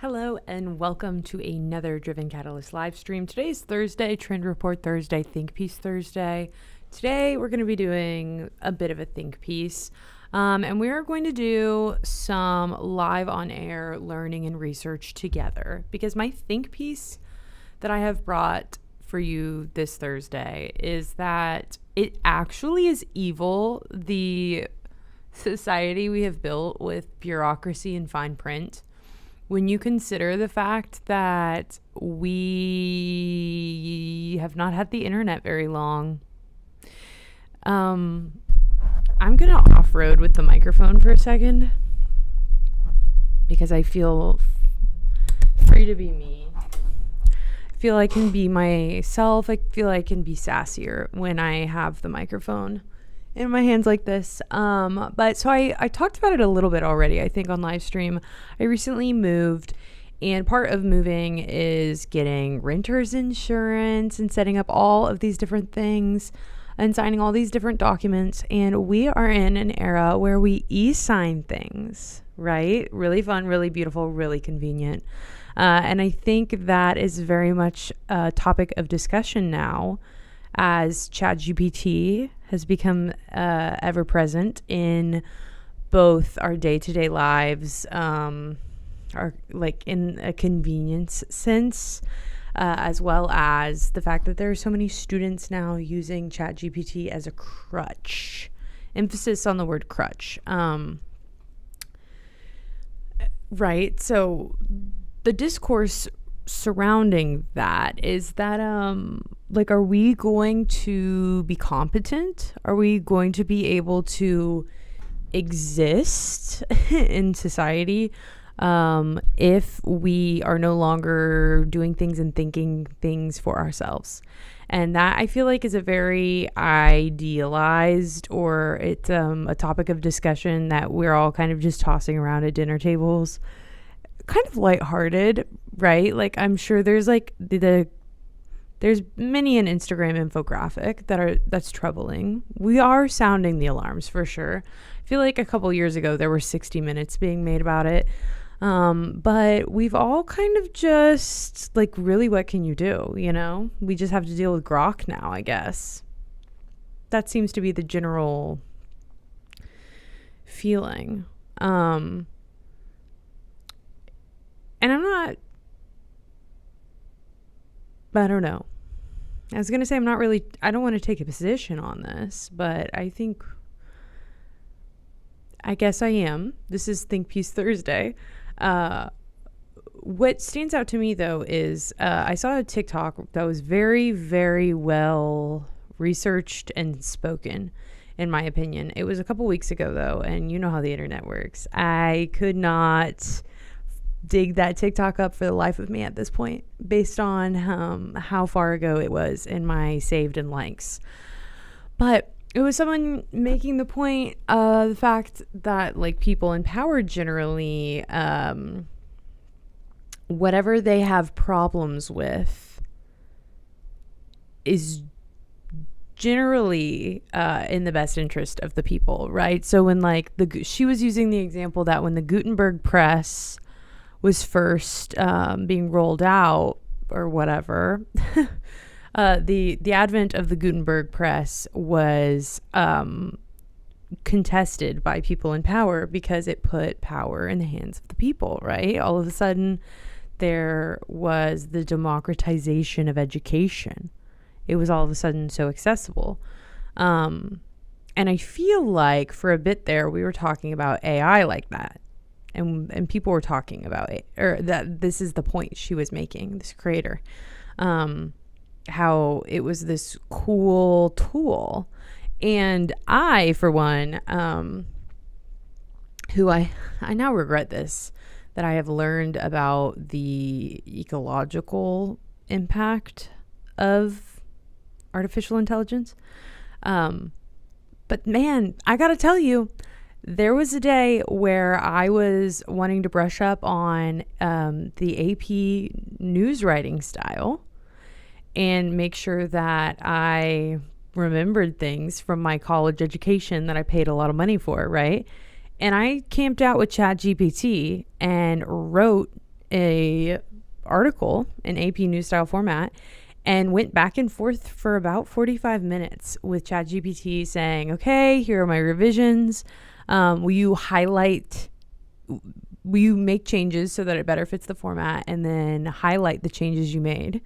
Hello and welcome to another Driven Catalyst live stream. Today's Thursday, Trend Report Thursday, Think Piece Thursday. Today we're going to be doing a bit of a think piece, and we are going to do some live on air learning and research together because my think piece that I have brought for you this Thursday is that it actually is evil, the society we have built with bureaucracy and fine print. When you consider the fact that we have not had the internet very long, I'm going to off-road with the microphone for a second because I feel free to be me. I feel I can be myself. I feel I can be sassier when I have the microphone in my hands like this. But so I talked about it a little bit already, I think, on live stream. I recently moved, and part of moving is getting renter's insurance and setting up all of these different things and signing all these different documents. And we are in an era where we e-sign things, right? Really fun, really beautiful, really convenient. And I think that is very much a topic of discussion now, as ChatGPT has become ever present in both our day-to-day lives, our like in a convenience sense, as well as the fact that there are so many students now using ChatGPT as a crutch. Emphasis on the word crutch. Right. So the discourse surrounding that is that are we going to be competent? Are we going to be able to exist in society if we are no longer doing things and thinking things for ourselves? And that, I feel like, is a very idealized, or it's a topic of discussion that we're all kind of just tossing around at dinner tables, kind of lighthearted, right? Like, I'm sure there's like there's many an Instagram infographic that's troubling. We are sounding the alarms for sure. I feel like a couple years ago there were 60 Minutes being made about it. But we've all kind of just like, really, what can you do? You know, we just have to deal with Grok now, I guess. That seems to be the general feeling. And I don't know. I was going to say I don't want to take a position on this, but I guess I am. This is Think Piece Thursday. What stands out to me, though, is I saw a TikTok that was very, very well researched and spoken, in my opinion. It was a couple weeks ago, though, and you know how the internet works. I could not dig that TikTok up for the life of me at this point, based on how far ago it was in my saved and likes. But it was someone making the point of the fact that, like, people in power generally, whatever they have problems with is generally in the best interest of the people, right? So when, like, she was using the example that when the Gutenberg press was first being rolled out or whatever, the advent of the Gutenberg press was contested by people in power because it put power in the hands of the people, right? All of a sudden, there was the democratization of education. It was all of a sudden so accessible. And I feel like for a bit there, we were talking about AI like that. And people were talking about it, or that this is the point she was making, this creator, how it was this cool tool. And I, for one, who I now regret this, that I have learned about the ecological impact of artificial intelligence. But man, I gotta tell you, there was a day where I was wanting to brush up on the AP news writing style and make sure that I remembered things from my college education that I paid a lot of money for, right? And I camped out with ChatGPT and wrote a article in AP News Style format and went back and forth for about 45 minutes with ChatGPT saying, okay, here are my revisions. Will you make changes so that it better fits the format, and then highlight the changes you made?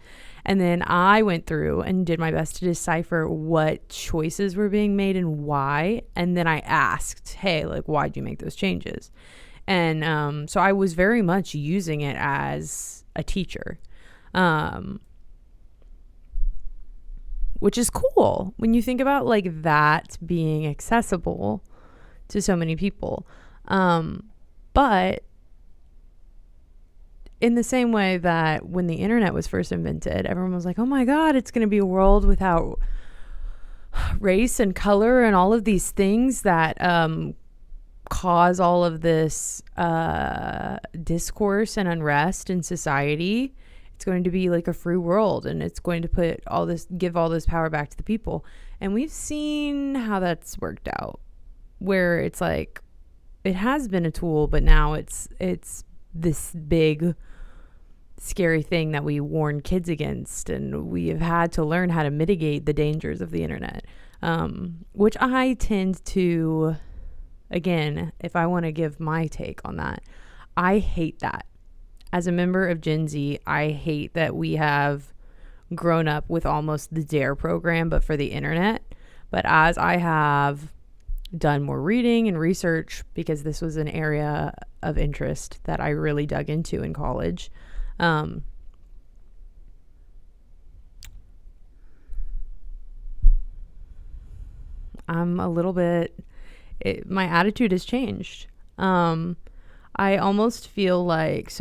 And then I went through and did my best to decipher what choices were being made and why. And then I asked, hey, like, why'd you make those changes? And so I was very much using it as a teacher, which is cool when you think about like that being accessible to so many people. But in the same way that when the internet was first invented, everyone was like, oh my God, it's going to be a world without race and color and all of these things that cause all of this discourse and unrest in society. It's going to be like a free world, and it's going to give all this power back to the people. And we've seen how that's worked out, where it's like it has been a tool, but now it's this big scary thing that we warn kids against, and we have had to learn how to mitigate the dangers of the internet, which I tend to, again, if I want to give my take on that, I hate that. As a member of Gen Z, I hate that we have grown up with almost the DARE program, but for the internet. But as I have done more reading and research, because this was an area of interest that I really dug into in college, I'm a little bit, my attitude has changed. I almost feel like,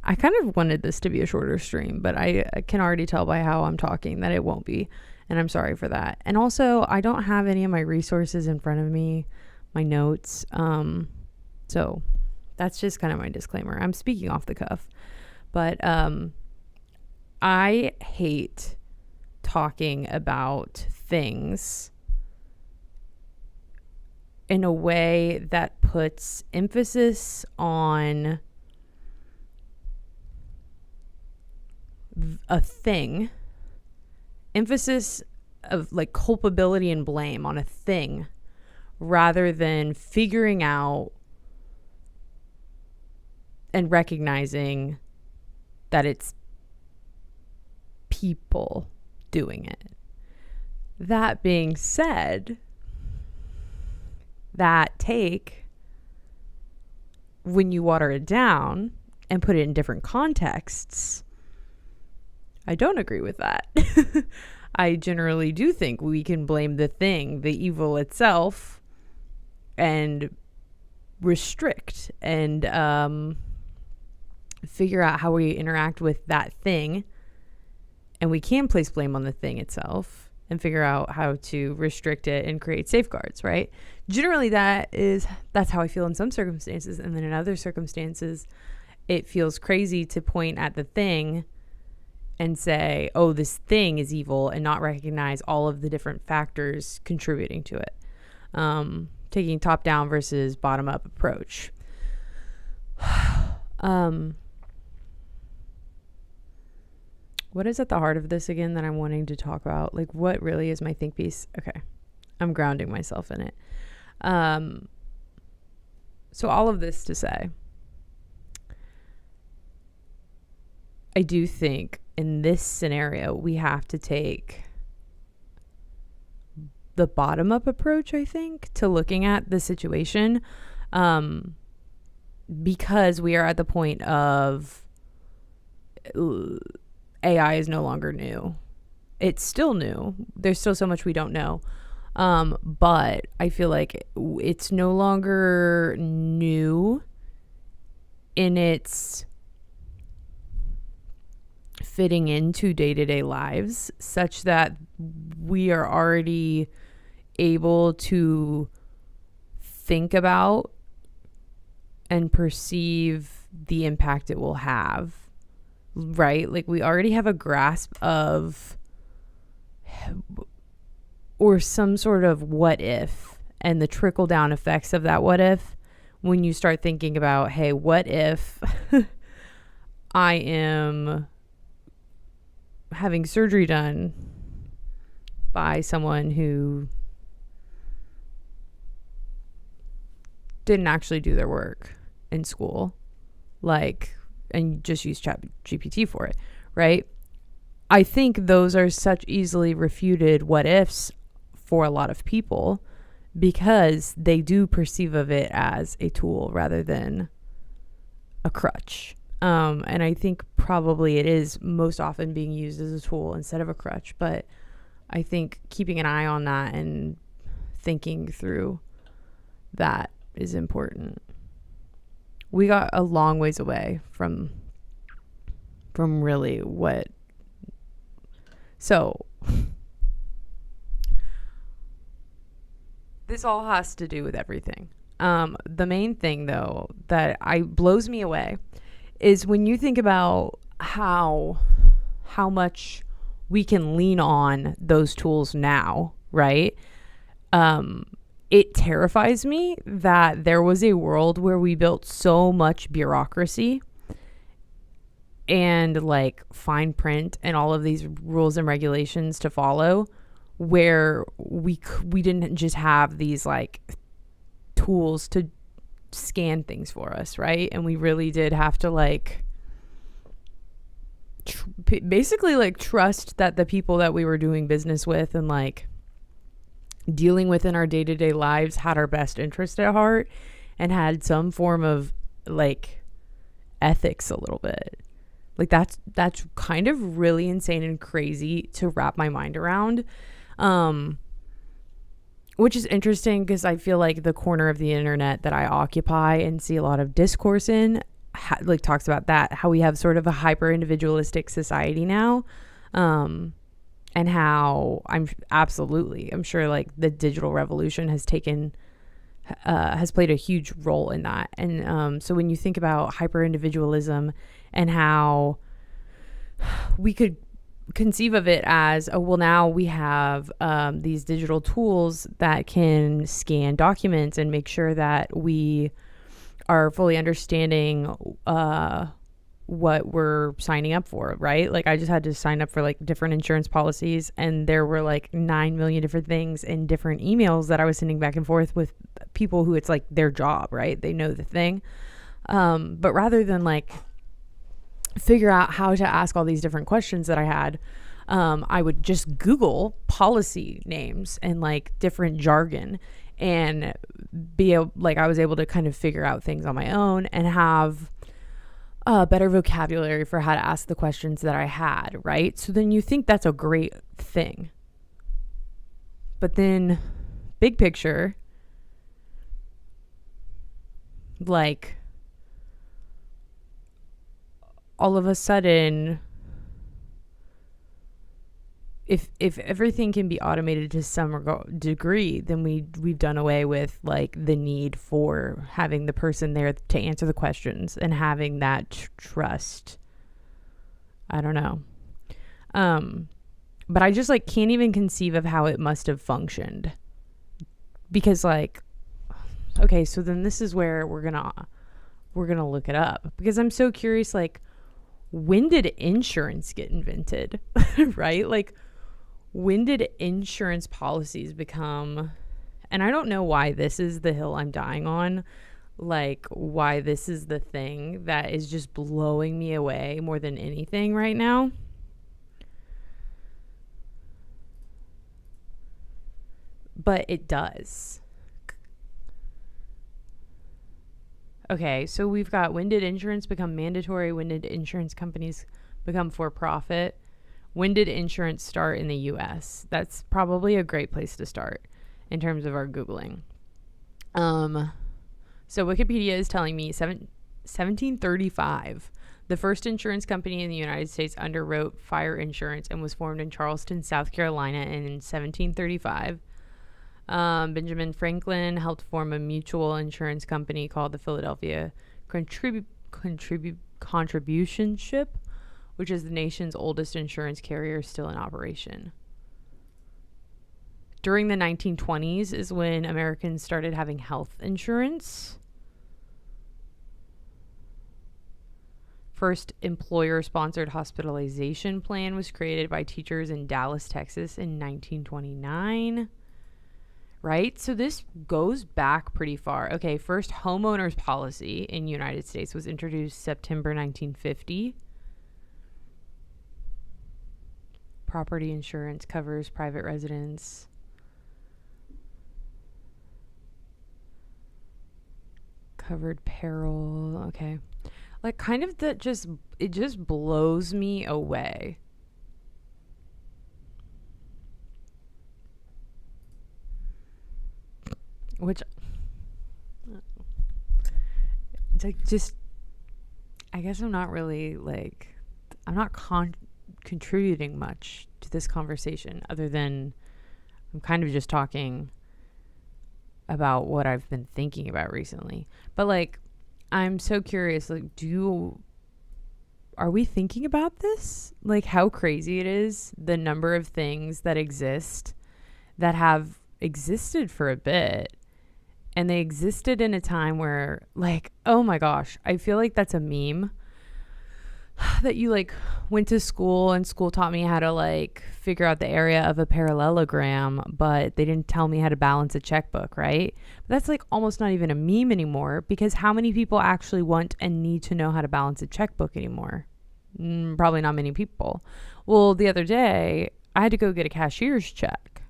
I kind of wanted this to be a shorter stream, but I can already tell by how I'm talking that it won't be. And I'm sorry for that. And also, I don't have any of my resources in front of me, my notes. So that's just kind of my disclaimer. I'm speaking off the cuff. But I hate talking about things in a way that puts emphasis on a thing, emphasis of like culpability and blame on a thing, rather than figuring out and recognizing that it's people doing it. That being said, that take, when you water it down and put it in different contexts, I don't agree with that. I generally do think we can blame the thing, the evil itself, and restrict and figure out how we interact with that thing. And we can place blame on the thing itself and figure out how to restrict it and create safeguards, right? Generally, that's how I feel in some circumstances. And then in other circumstances, it feels crazy to point at the thing and say, oh, this thing is evil, and not recognize all of the different factors contributing to it. Taking top-down versus bottom-up approach. What is at the heart of this again that I'm wanting to talk about? Like, what really is my think piece? Okay. I'm grounding myself in it. So all of this to say, I do think in this scenario, we have to take the bottom-up approach, I think, to looking at the situation, because we are at the point of AI is no longer new. It's still new. There's still so much we don't know. But I feel like it's no longer new in its fitting into day-to-day lives, such that we are already able to think about and perceive the impact it will have, right? Like, we already have a grasp of, or some sort of what if, and the trickle down effects of that what if, when you start thinking about, hey, what if I am having surgery done by someone who didn't actually do their work in school, like, and just use ChatGPT for it, right? I think those are such easily refuted what ifs for a lot of people, because they do perceive of it as a tool rather than a crutch. And I think probably it is most often being used as a tool instead of a crutch. But I think keeping an eye on that and thinking through that is important. We got a long ways away from really what. So this all has to do with everything. The main thing, though, that blows me away is when you think about how much we can lean on those tools now, right? It terrifies me that there was a world where we built so much bureaucracy and like fine print and all of these rules and regulations to follow, where we didn't just have these like tools to scan things for us, right? And we really did have to like basically like trust that the people that we were doing business with and like dealing with in our day-to-day lives had our best interest at heart and had some form of like ethics a little bit. Like that's kind of really insane and crazy to wrap my mind around. Which is interesting because I feel like the corner of the internet that I occupy and see a lot of discourse in like talks about that, how we have sort of a hyper individualistic society now. And how I'm sure like the digital revolution has played a huge role in that. And so when you think about hyper individualism and how we could conceive of it as, oh, well, now we have these digital tools that can scan documents and make sure that we are fully understanding what we're signing up for, right? Like I just had to sign up for like different insurance policies, and there were like 9 million different things in different emails that I was sending back and forth with people who it's like their job, right? They know the thing. But rather than like figure out how to ask all these different questions that I had, I would just Google policy names and like different jargon and I was able to kind of figure out things on my own and have a better vocabulary for how to ask the questions that I had, right? So then you think that's a great thing. But then big picture, like all of a sudden, if everything can be automated to some degree, then we've done away with like the need for having the person there to answer the questions and having that trust. I don't know. But I just like can't even conceive of how it must have functioned, because like, okay, so then this is where we're gonna look it up, because I'm so curious, like, when did insurance get invented? Right? Like, when did insurance policies become, and I don't know why this is the hill I'm dying on, like why this is the thing that is just blowing me away more than anything right now. But it does. Okay, so we've got, when did insurance become mandatory? When did insurance companies become for profit? When did insurance start in the US? That's probably a great place to start in terms of our Googling. So Wikipedia is telling me 1735. The first insurance company in the United States underwrote fire insurance and was formed in Charleston, South Carolina in 1735. Benjamin Franklin helped form a mutual insurance company called the Philadelphia Contributionship, which is the nation's oldest insurance carrier still in operation. During the 1920s is when Americans started having health insurance. first employer-sponsored hospitalization plan was created by teachers in Dallas, Texas in 1929. Right? So this goes back pretty far. Okay, first homeowners policy in United States was introduced September 1950. Property insurance covers private residents. Covered peril. Okay. Like, kind of that just, it just blows me away. Which, it's like, just, I guess I'm not really, like, I'm not contributing much to this conversation other than I'm kind of just talking about what I've been thinking about recently. But, like, I'm so curious, like, are we thinking about this? Like, how crazy it is, the number of things that exist that have existed for a bit. And they existed in a time where, like, oh my gosh, I feel like that's a meme that you, like, went to school and school taught me how to, like, figure out the area of a parallelogram, but they didn't tell me how to balance a checkbook, right? But that's, like, almost not even a meme anymore, because how many people actually want and need to know how to balance a checkbook anymore? Probably not many people. Well, the other day, I had to go get a cashier's check.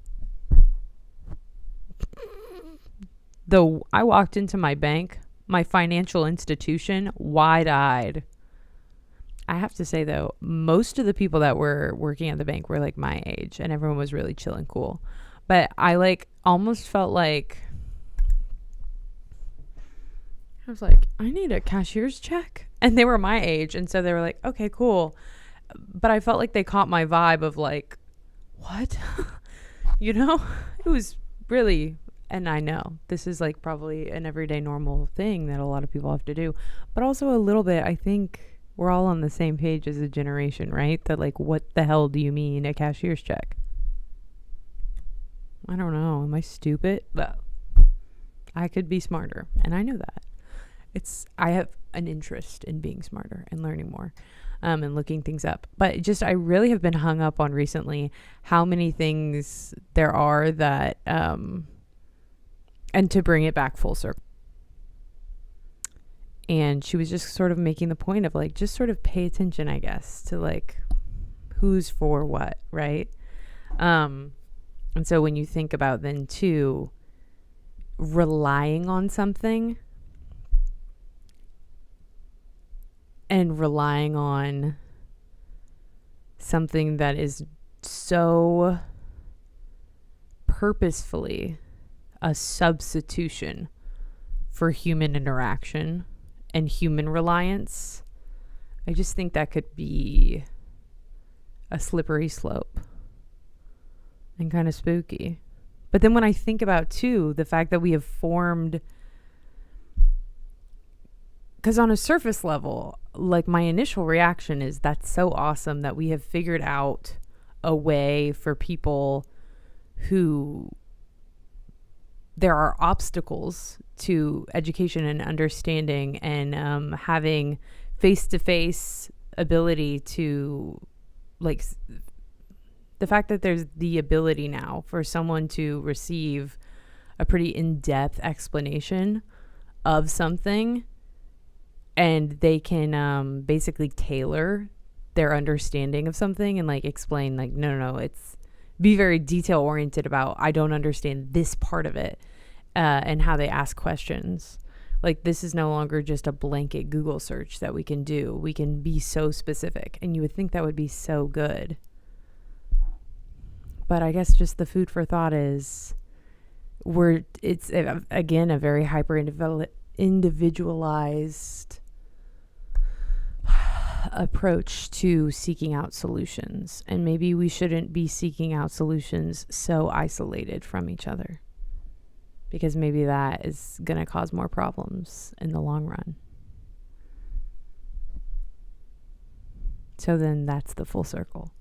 Though I walked into my bank, my financial institution, wide-eyed. I have to say, though, most of the people that were working at the bank were, like, my age, and everyone was really chill and cool. But I, like, almost felt like, I was like, I need a cashier's check. And they were my age, and so they were like, okay, cool. But I felt like they caught my vibe of, like, what? You know? It was really... And I know this is, like, probably an everyday normal thing that a lot of people have to do. But also a little bit, I think we're all on the same page as a generation, right? That, like, what the hell do you mean a cashier's check? I don't know. Am I stupid? Well, I could be smarter. And I know that. I have an interest in being smarter and learning more. And looking things up. But just, I really have been hung up on recently how many things there are that... And to bring it back full circle. And she was just sort of making the point of, like, just sort of pay attention, I guess, to, like, who's for what, right? And so when you think about then, too, relying on something and relying on something that is so purposefully a substitution for human interaction and human reliance, I just think that could be a slippery slope and kind of spooky. But then when I think about, too, the fact that we have formed, because on a surface level, like, my initial reaction is that's so awesome that we have figured out a way for people who there are obstacles to education and understanding and having face-to-face ability to, like, the fact that there's the ability now for someone to receive a pretty in-depth explanation of something, and they can basically tailor their understanding of something and, like, explain, like, no, it's be very detail oriented about, I don't understand this part of it, and how they ask questions. Like, this is no longer just a blanket Google search that we can do. We can be so specific, and you would think that would be so good. But I guess just the food for thought is it's again a very hyper individualized approach to seeking out solutions, and maybe we shouldn't be seeking out solutions so isolated from each other, because maybe that is going to cause more problems in the long run. So then that's the full circle,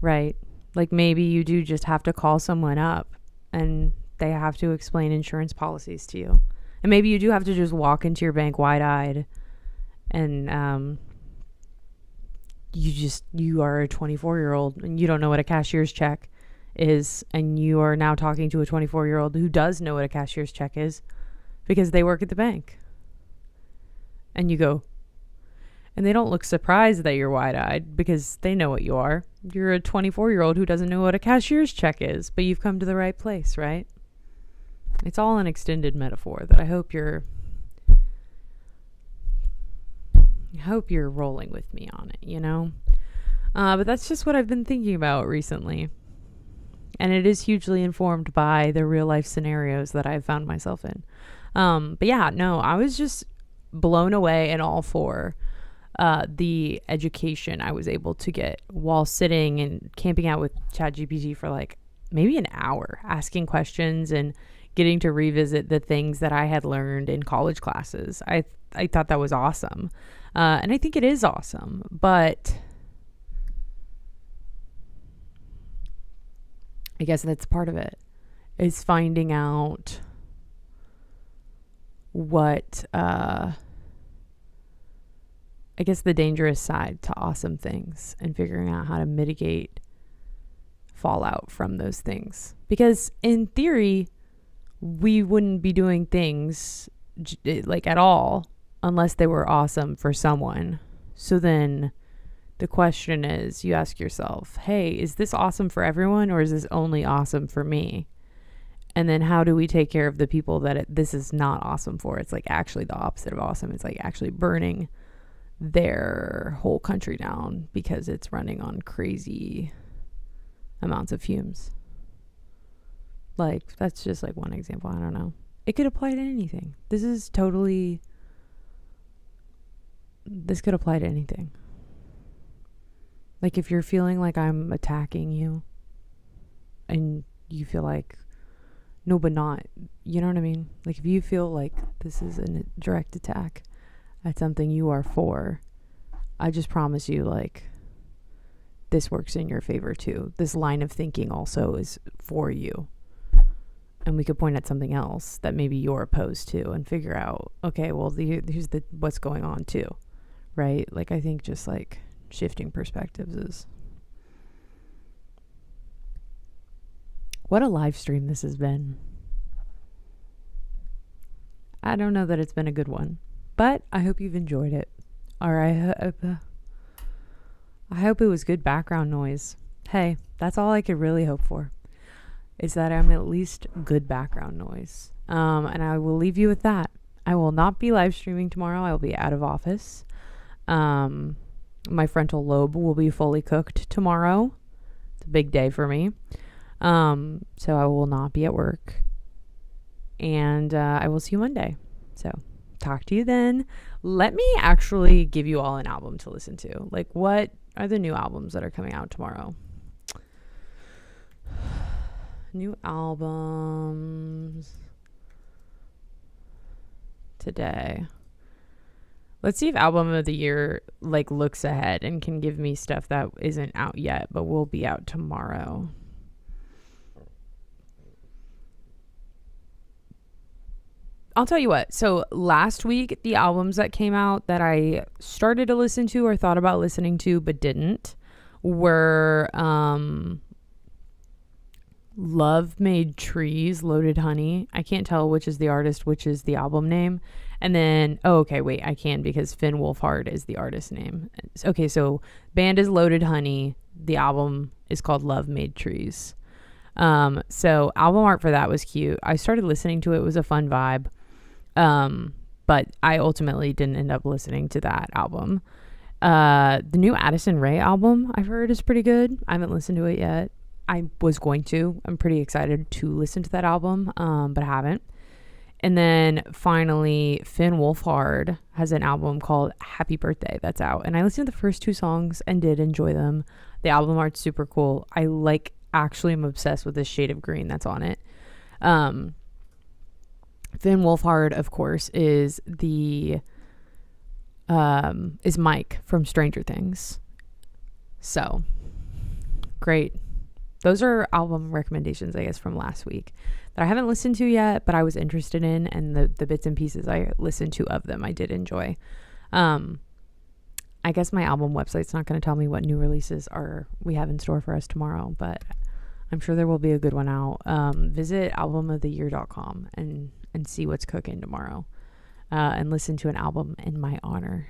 right? Like, maybe you do just have to call someone up and they have to explain insurance policies to you, and maybe you do have to just walk into your bank wide-eyed and you are a 24-year-old and you don't know what a cashier's check is, and you are now talking to a 24-year-old who does know what a cashier's check is because they work at the bank. And you go, and they don't look surprised that you're wide-eyed because they know what you are. You're a 24-year-old who doesn't know what a cashier's check is, but you've come to the right place, right? It's all an extended metaphor that I hope you're rolling with me on it, you know? But that's just what I've been thinking about recently. And it is hugely informed by the real life scenarios that I've found myself in. But yeah, no, I was just blown away and all for the education I was able to get while sitting and camping out with ChatGPT for like maybe an hour, asking questions and getting to revisit the things that I had learned in college classes. I thought that was awesome. And I think it is awesome, but I guess that's part of it, is finding out what, I guess the dangerous side to awesome things and figuring out how to mitigate fallout from those things. Because in theory, we wouldn't be doing things like at all unless they were awesome for someone. So then the question is, you ask yourself, hey, is this awesome for everyone or is this only awesome for me? And then how do we take care of the people that this is not awesome for? It's like actually the opposite of awesome. It's like actually burning their whole country down because it's running on crazy amounts of fumes. Like, that's just like one example. I don't know. It could apply to anything. This could apply to anything. Like if you're feeling like I'm attacking you and you feel like, no, but not, you know what I mean? Like if you feel like this is a direct attack at something you are for, I just promise you, like, this works in your favor too. This line of thinking also is for you. And we could point at something else that maybe you're opposed to and figure out, okay, well, here's what's going on too, right? Like, I think just like shifting perspectives is... What a live stream this has been. I don't know that it's been a good one, but I hope you've enjoyed it. Or I hope it was good background noise. Hey, that's all I could really hope for, is that I'm at least good background noise. And I will leave you with that. I will not be live streaming tomorrow. I will be out of office. My frontal lobe will be fully cooked tomorrow. It's a big day for me. So I will not be at work. And I will see you Monday. So talk to you then. Let me actually give you all an album to listen to. Like, what are the new albums that are coming out tomorrow? New albums today. Let's see if album of the year like looks ahead and can give me stuff that isn't out yet but will be out tomorrow. I'll tell you what. So last week, the albums that came out that I started to listen to or thought about listening to but didn't were Love Made Trees, Loaded Honey. I can't tell which is the artist, which is the album name. And then, I can because Finn Wolfhard is the artist name. Okay, so band is Loaded Honey. The album is called Love Made Trees. So album art for that was cute. I started listening to it. It was a fun vibe. But I ultimately didn't end up listening to that album. The new Addison Rae album I've heard is pretty good. I haven't listened to it yet. I was going to. I'm pretty excited to listen to that album, but I haven't. And then finally, Finn Wolfhard has an album called Happy Birthday that's out. And I listened to the first 2 songs and did enjoy them. The album art's super cool. I actually am obsessed with this shade of green that's on it. Finn Wolfhard, of course, is Mike from Stranger Things. So, great. Those are album recommendations, I guess, from last week that I haven't listened to yet, but I was interested in, and the bits and pieces I listened to of them, I did enjoy. I I guess my album website's not going to tell me what new releases we have in store for us tomorrow, but I'm sure there will be a good one out. Visit albumoftheyear.com and see what's cooking tomorrow, and listen to an album in my honor.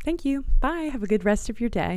Thank you. Bye. Have a good rest of your day.